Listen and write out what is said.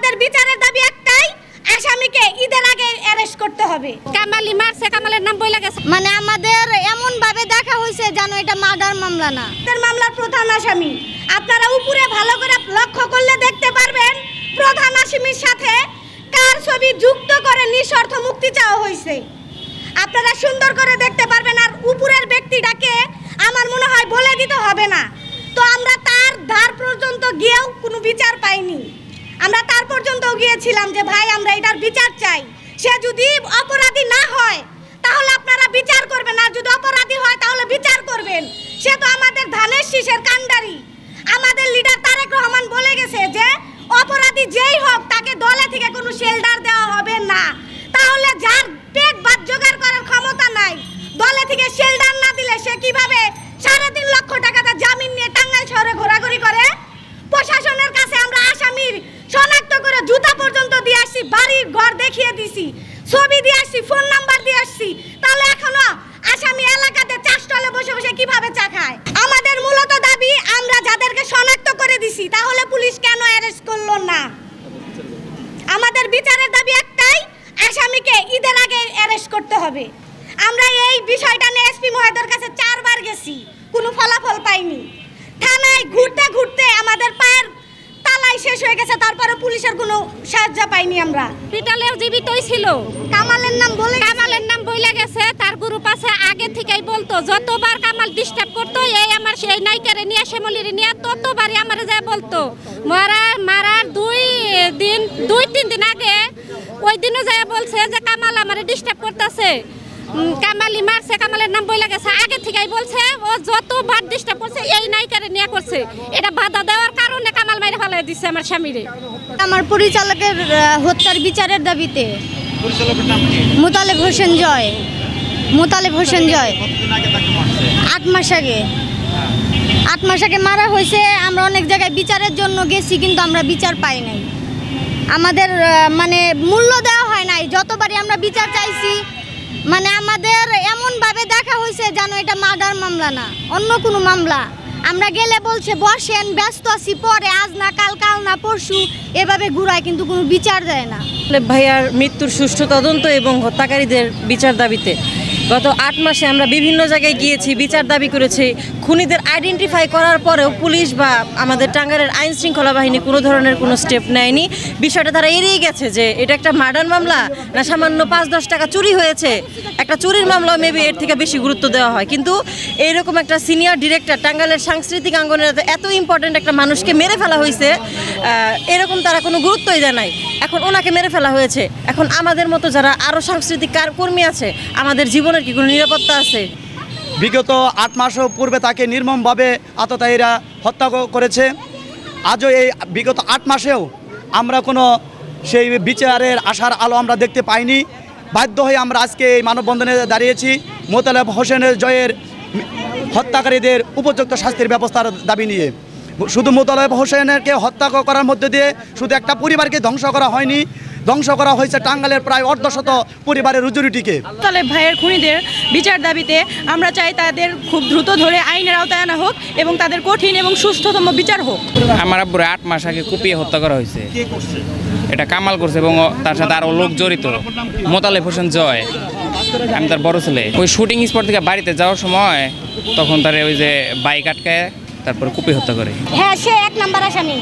আমাদের বিচারের দাবি একটাই, আসামিকে ঈদের আগে অ্যারেস্ট করতে হবে। কামালি মারছে, কামালের নাম বইলা গেছে। মানে আমাদের এমন ভাবে দেখা হয়েছে যেন এটা মার্ডার মামলা না। মামলার প্রধান আসামি আপনারা উপরে ভালো করে লক্ষ্য করলে দেখতে পারবেন, প্রধান আসামির সাথে কার ছবি যুক্ত করে নিঃশর্ত মুক্তি চাওয়া হয়েছে। আপনারা সুন্দর করে দেখতে পারবেন। আর উপরের ব্যক্তিটাকে আমার মনে হয় বলে দিতে হবে না। তো আমরা তার ধার পর্যন্ত গিয়েও কোনো বিচার পাইনি। আমরা তার পর্যন্ত গিয়েছিলাম যে ভাই আমরা এটার বিচার চাই। সে যদি অপরাধী না হয় তাহলে আপনারা বিচার করবেন, আর যদি অপরাধী হয় তাহলে বিচার করবেন। সে তো আমাদের ধানের শীষের কাণ্ডারি। আমাদের লিডার তারেক রহমান বলে গেছে যে অপরাধী যেই হোক তাকে দলে থেকে কোনো শেল্টার দেওয়া হবে না। তাহলে যার পেট ভাত জোগাড় করার ক্ষমতা নাই, দলে থেকে শেল্টার না দিলে সে কিভাবে 3.5 লক্ষ টাকাতে জামিন নিয়ে টাঙ্গাইল শহরে ঘোরাঘুরি করে? প্রশাসনের কাছে আমরা আসামির শনাক্ত করে জুতা পর্যন্ত দিয়ে আসছি, বাড়ি ঘর দেখিয়ে দিছি, ছবি দিয়ে আসছি, ফোন নাম্বার দিয়ে আসছি। তাহলে এখনো আসামি এলাকাতে চাষতলে বসে বসে কিভাবে চা খায়? আমাদের মূলত দাবি, আমরা যাদেরকে শনাক্ত করে দিছি তাহলে পুলিশ কেন অ্যারেস্ট করলো না? আমাদের বিচারের দাবি একটাই, আসামিকে ঈদের আগে অ্যারেস্ট করতে হবে। আমরা এই বিষয়টা নিয়ে এসপি মহোদয়ের কাছে 4 বার গেছি, কোনো ফলাফল পাইনি। থানায় ঘুরতে ঘুরতে আমাদের পায়ের তালাই শেষ হয়ে গেছে, তারপরে পুলিশের কোনো সাহায্য পাইনি আমরা। হসপিটালেও জীবিতই ছিল। কামালের নাম বইলা গেছে, তার গ্রুপ আছে আগে থেকেই বলতো, যতবার কামাল ডিস্টার্ব করতো এই আমার সেই নাইকারে নিয়ে শ্যামলিরে নিয়ে ততবারই আমার যা বলতো। মারার 2-3 দিন আগে ওই দিনও যা বলছে যে কামাল আমারে ডিস্টার্ব করতেছে, কামালি মারছে, কামালের নাম বইলা গেছে। আগে থেকেই বলছে ও যতবার ডিস্টার্ব করছে এই নাইকারে নিয়ে করছে। এটা বাধা দেওয়ার কারণে কামাল মাইরে ফেলাই দিচ্ছে আমার স্বামীরে। আমার পরিচালকের হত্যার বিচারের দাবিতে মোতালেব হোসেন জয় 8 মাস আগে মারা হয়েছে। আমরা অনেক জায়গায় বিচারের জন্য গেছি, কিন্তু আমরা বিচার পাই নাই। আমাদের মানে মূল্য দেওয়া হয় নাই। যতবারই আমরা বিচার চাইছি, মানে আমাদের এমনভাবে দেখা হয়েছে যেন এটা মার্ডার মামলা না, অন্য কোনো মামলা। আমরা গেলে বলছে বসেন, ব্যস্ত আছি, পরে, আজ না কাল, কাল না পরশু, এভাবে ঘুরায়, কিন্তু কোনো বিচার দেয় না। ভাইয়ার মৃত্যুর সুষ্ঠু তদন্ত এবং হত্যাকারীদের বিচার দাবিতে গত 8 মাসে আমরা বিভিন্ন জায়গায় গিয়েছি, বিচার দাবি করেছি। খুনিদের আইডেন্টিফাই করার পরেও পুলিশ বা আমাদের টাঙ্গাইলের আইন শৃঙ্খলা বাহিনী কোনো ধরনের কোনো স্টেপ নেয়নি। বিষয়টা তারা এড়িয়ে গেছে যে এটা একটা মার্ডার মামলা না সামান্য 5-10 টাকা চুরি হয়েছে। একটা চুরির মামলা মেবি এর থেকে বেশি গুরুত্ব দেওয়া হয়, কিন্তু এইরকম একটা সিনিয়র ডিরেক্টর টাঙ্গাইলের সাংস্কৃতিক অঙ্গনের এত ইম্পর্টেন্ট একটা মানুষকে মেরে ফেলা হয়েছে, এরকম তারা কোনো গুরুত্বই দেয় নাই। এখন ওনাকে মেরে ফেলা হয়েছে, এখন আমাদের মতো যারা আরও সাংস্কৃতিক কর্মী আছে, আমাদের জীবনের কি কোনো নিরাপত্তা আছে? বিগত 8 মাস পূর্বে তাকে নির্মমভাবে আততায়ীরা হত্যা করেছে। আজও এই বিগত 8 মাসেও আমরা কোনো সেই বিচারের আশার আলো আমরা দেখতে পাইনি। বাধ্য হয়ে আমরা আজকে এই মানববন্ধনে দাঁড়িয়েছি মোতালেব হোসেনের জয়ের হত্যাকারীদের উপযুক্ত শাস্তির ব্যবস্থার দাবি নিয়ে। শুধু মোতালেব হোসেনকে হত্যা করার মধ্যে দিয়ে শুধু একটা পরিবারকে ধ্বংস করা হয়নি, ধ্বংস করা হয়েছে টাঙ্গাইলের প্রায় 1/2 পরিবারের রুজিরুটিকে। মোতালেব ভাইয়ের খুনিদের বিচার দাবিতে আমরা চাই তাদের খুব দ্রুত ধরে আইনের আওতায় আনা হোক এবং তাদের কঠিন এবং সুষ্ঠুতম বিচার হোক। আমার আব্বুরে 8 মাস আগে কুপিয়ে হত্যা করা হয়েছে। এটা কামাল করছে এবং তার সাথে আরও লোক জড়িত। মোতালেব হোসেন জয়, আমি তার বড় ছেলে। ওই শুটিং স্পট থেকে বাড়িতে যাওয়ার সময় তখন তার ওই যে বাইক আটকায় তারপর কুপিয়ে হত্যা করে। হ্যাঁ, সে 1 নাম্বার আসামি।